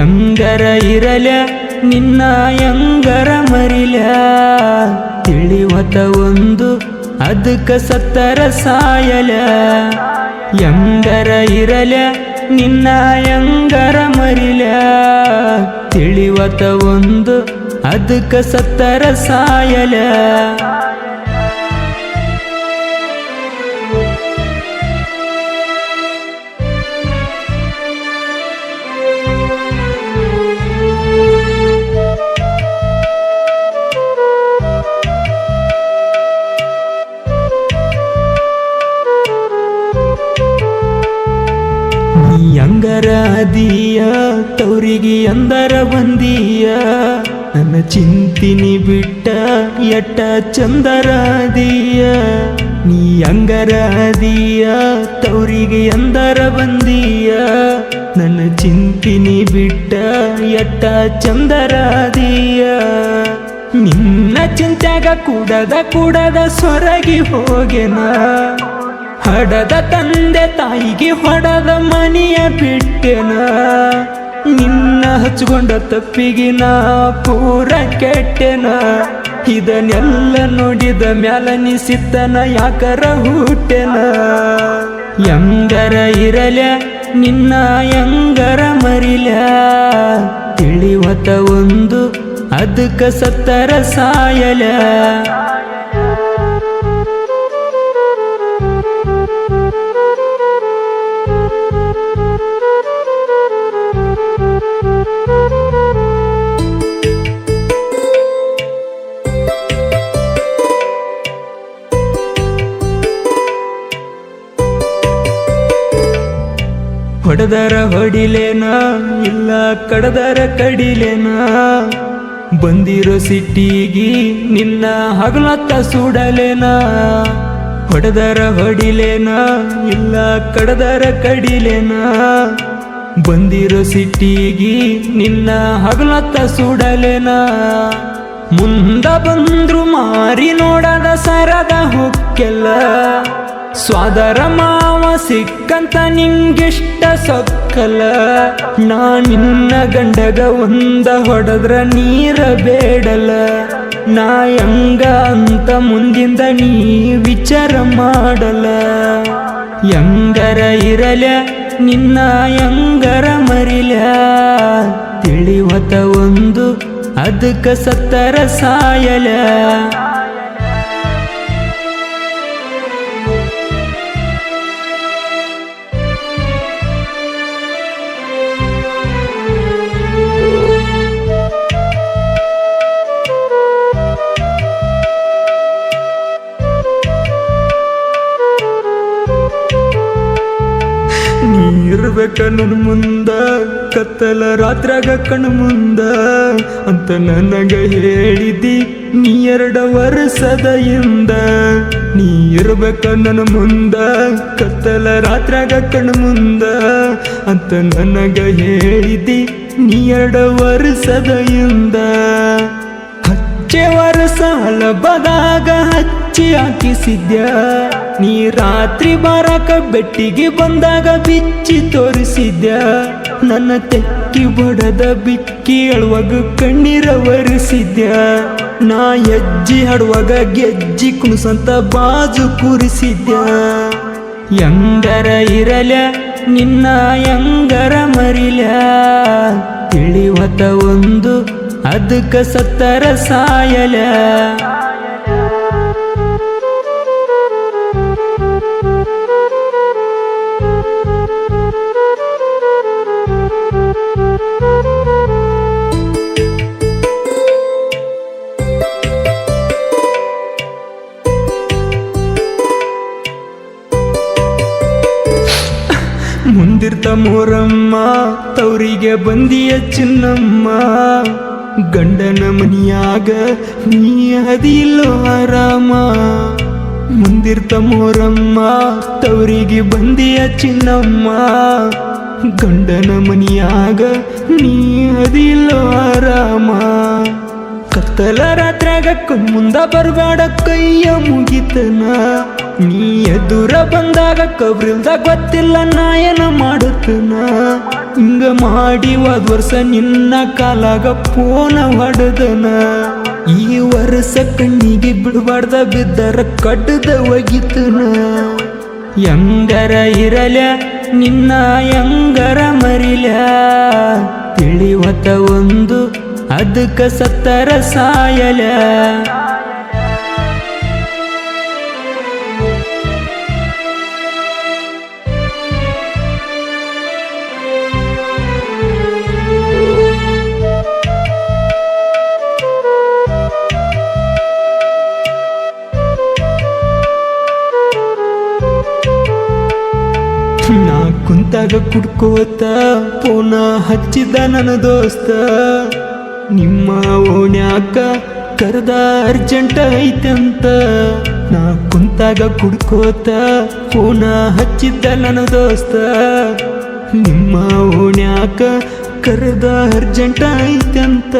ಎಂಗರ ಇರಲ ನಿನ್ನ ಎಂಗರ ಮರಿಲ ತಿಳಿವತ ಒಂದು ಅದಕ್ಕ ಸತ್ತರ ಸಾಯಲ ಎಂಗರ ಇರಲ ನಿನ್ನ ಎಂಗರ ಮರಿಲ ತಿಳಿವತ ಒಂದು ಅದಕ್ಕ ಸತ್ತರ ಸಾಯಲ ಅಂಗರ ಅದೀಯ ತವರಿಗೆ ಅಂದರ ಬಂದೀಯ ನನ್ನ ಚಿಂತಿನಿ ಬಿಟ್ಟ ಎಟ್ಟ ಚಂದರ ಅದೀಯ ನೀ ಅಂಗರ ಅದೀಯ ತವರಿಗೆ ಅಂದರ ಬಂದೀಯ ನನ್ನ ಚಿಂತಿನಿ ಬಿಟ್ಟ ಎಟ್ಟ ಚಂದರ ಅದೀಯ ನಿನ್ನ ಚಿಂತ್ಯಾಗ ಕೂಡದ ಸೊರಗಿ ಹೋಗೆನ ಹಡದ ತಂದೆ ತಾಯಿಗೆ ಹೊಡದ ಮನೆಯ ಬಿಟ್ಟೆನ ನಿನ್ನ ಹಚ್ಕೊಂಡ ತಪ್ಪಿಗೆ ನಾ ಪೂರ ಕೆಟ್ಟೆನ ಇದನ್ನೆಲ್ಲ ನೋಡಿದ ಮ್ಯಾಲ ನಿಸಿತ್ತನ ಯಾಕರ ಹುಟ್ಟೆನ ಎಂಗರ ಇರಲ ನಿನ್ನ ಎಂಗರ ಮರಿಲ ತಿಳಿವತ ಒಂದು ಅದಕ್ಕ ಸತ್ತರ ಸಾಯಲ ಹೊಡೆದರ ಹೊಡಿಲೇನ ಇಲ್ಲ ಕಡದರ ಕಡಿಲೇನ ಬಂದಿರೋ ಸಿಟ್ಟಿಗಿ ನಿನ್ನ ಹಗಲತ್ತ ಸುಡಲೇನ ಹೊಡೆದರ ಹೊಡಿಲೇನ ಇಲ್ಲ ಕಡದರ ಕಡಿಲೇನ ಬಂದಿರೋ ಸಿಟ್ಟಿಗಿ ನಿನ್ನ ಹಗಲತ್ತ ಸುಡಲೇನ ಮುಂದ ಬಂದ್ರು ಮಾರಿ ನೋಡದ ಸರದ ಹೊಕ್ಕೆಲ್ಲ ಸ್ವಾದರ ಮಾವ ಸಿಕ್ಕಂತ ನಿಂಗಿಷ್ಟ ಸೊಕ್ಕಲ ನಾ ನಿನ್ನ ಗಂಡಗ ಒಂದ ಹೊಡೆದ್ರ ನೀರ ಬೇಡಲ್ಲ ನಾ ಎಂಗ ಅಂತ ಮುಂದಿಂದ ನೀ ವಿಚಾರ ಮಾಡಲ್ಲ ಎಂಗರ ಇರಲ ನಿನ್ನ ಎಂಗರ ಮರಿಲ ತಿಳಿವತ ಒಂದು ಅದಕ್ಕ ಸತ್ತರ ಸಾಯಲ ಇರ್ಬೇಕ ನನ್ನ ಮುಂದ ಕತ್ತಲ ರಾತ್ರಾಗ ಕಣ್ಣು ಮುಂದ ಅಂತ ನನಗ ಹೇಳಿದಿ ನೀ 2 ವರ್ಷದ ಹಿಂದ ನೀ ಇರ್ಬೇಕ ನನ್ನ ಮುಂದ ಕತ್ತಲ ರಾತ್ರಾಗ ಕಣ್ಣು ಮುಂದ ಅಂತ ನನಗ ಹೇಳಿದಿ ನೀ 2 ವರ್ಷದ ಹಿಂದ ಹಚ್ಚೆ ವರ್ಷ ಹಳಬದಾಗ ಹಚ್ಚಿ ಹಾಕಿಸಿದ್ಯ ನೀ ರಾತ್ರಿ ಬಾರಕ ಬೆಟ್ಟಿಗೆ ಬಂದಾಗ ಬಿಚ್ಚಿ ತೋರಿಸಿದ್ಯ ನನ್ನ ತೆಕ್ಕಿ ಬಡದ ಬಿಕ್ಕಿ ಅಳುವಾಗ ಕಣ್ಣೀರ ಒರೆಸಿದ್ಯ ನಾ ಹೆಜ್ಜಿ ಹಾಡುವಾಗ ಗೆಜ್ಜಿ ಕುಣಿಸಂತ ಬಾಜು ಕೂರಿಸಿದ್ಯ ಎಂಗರ ಇರಲ ನಿನ್ನ ಎಂಗರ ಮರಿಲ ತಿಳಿವತ ಒಂದು ಅದಕ್ಕ ಸತ್ತರ ಸಾಯಲ ಮುಂದಿರ್ತ ಮೂರಮ್ಮ ತವರಿಗೆ ಬಂದಿಯ ಚಿನ್ನಮ್ಮ ಗಂಡನ ಮನಿಯಾಗ ನೀ ಅದಿಲ್ಲೋ ಆರಾಮ ಮುಂದಿರ್ತ ಮೂರಮ್ಮ ತವರಿಗೆ ಬಂದಿಯ ಚಿನ್ನಮ್ಮ ಗಂಡನ ಮನಿಯಾಗ ನೀ ಅದಿಲ್ಲೋ ಆರಾಮ ಕತ್ತಲ ರಾತ್ರಾಗ ಕಣ್ಮುಂದ ಬರ್ಬೇಡ ಕೈಯ ಮುಗಿತನ ನೀ ಎದುರ ಬಂದಾಗ ಕಬ್ರಿಲ್ದಾಗ ಗೊತ್ತಿಲ್ಲ ನಾ ಏನ ಮಾಡುತ್ತನ ಹಿಂಗ ಮಾಡಿ ಹೋದ್ ವರ್ಷ ನಿನ್ನ ಕಾಲಾಗ ಫೋನ ಹೊಡೆದನ ಈ ವರ್ಷ ಕಣ್ಣಿಗೆ ಬಿಡಬಾರ್ದ ಬಿದ್ದರ ಕಡ್ಡದ ಒಗಿತನ ಹೆಂಗರ ಇರಲ ನಿನ್ನ ಹೆಂಗರ ಮರಿಲ ತಿಳಿವತ ಒಂದು ಅದಕ್ಕ ಸತ್ತರ ಸಾಯಲ ನಾ ಕುಂತಾಗ ಕುಡ್ಕೋತ ಫೋನ ಹಚ್ಚಿದ ನನ್ನ ದೋಸ್ತ ನಿಮ್ಮ ಓಣ್ಯಾಕ ಕರೆದ ಅರ್ಜೆಂಟ್ ಐತಂತ ನಾ ಕುಂತಾಗ ಕುಡ್ಕೋತ ಫೋನ ಹಚ್ಚಿದ್ದ ನನ್ನ ದೋಸ್ತ ನಿಮ್ಮ ಓಣ್ಯಾಕ ಕರೆದ ಅರ್ಜೆಂಟ್ ಐತಂತ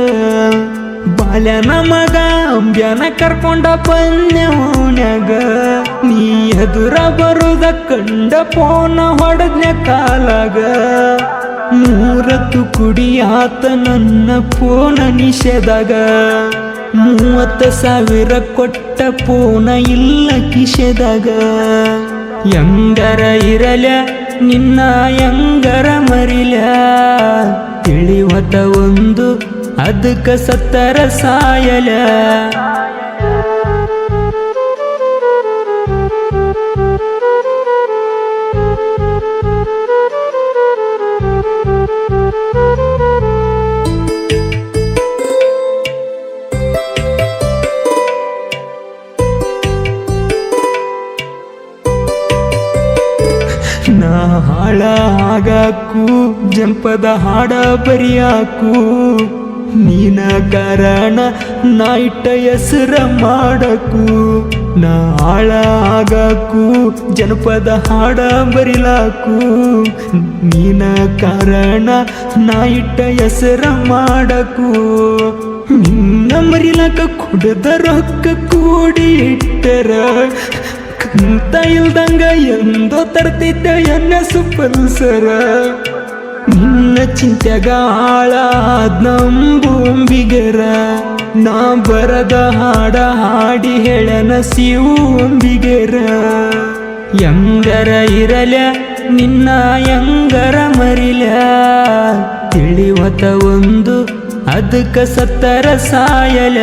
ಬಾಲ್ಯನ ಮಗ ಅಂಬ್ಯಾನ ಕರ್ಕೊಂಡ ಬಂದೆ ಓಣ್ಯಾಗ ನೀ ಎದುರ ಬರುದ ಕಂಡ ಫೋನ ಹೊಡೆದ್ನ ಕಾಲಾಗ ಮೂರತ್ತು ಕುಡಿ ಆತ ನನ್ನ ಫೋನ ನಿಷೇಧಾಗ 30,000 ಕೊಟ್ಟ ಫೋನ ಇಲ್ಲ ಕಿಶೆದಾಗ ಹೆಂಗರ ಇರಲ ನಿನ್ನ ಹೆಂಗರ ಮರಿಲ ತಿಳಿವತ ಒಂದು ಅದಕ್ಕ ಸತ್ತರ ಸಾಯಲ ನಾ ಹಾಳ ಆಗಾಕು ಜನಪದ ಹಾಡ ಬರಿಯಾಕು ನೀನ ಕಾರಣ ನಾ ಇಟ್ಟ ಹೆಸರ ಮಾಡಕು ನಾ ಹಾಳ ಆಗಾಕು ಜನಪದ ಹಾಡ ಬರಿಲಾಕು ನೀನ ಕಾರಣ ನಾ ಇಟ್ಟ ಹೆಸರ ಮಾಡಕು ನಿನ್ನ ಮರಿಲಾಕ ಕುಡದ ರೊಕ್ಕ ಕೂಡಿ ಇಟ್ಟರ ಕಂತ ಇಲ್ದಂಗ ಎಂದೋ ತರ್ತಿದ್ದ ಎನ್ನ ಸುಪಲ್ಸರ ನಿನ್ನ ಚಿಂತ್ಯಾಗ ಹಾಳಾದ್ ನಂಬುಂಬಿಗರ ನಾ ಬರದ ಹಾಡ ಹಾಡಿ ಹೇಳನ ಸಿವು ಅಂಬಿಗರ ಹೆಂಗರ ಇರಲ ನಿನ್ನ ಹೆಂಗರ ಮರಿಲ ತಿಳಿವತ ಒಂದು ಅದಕ್ಕ ಸತ್ತರ ಸಾಯಲ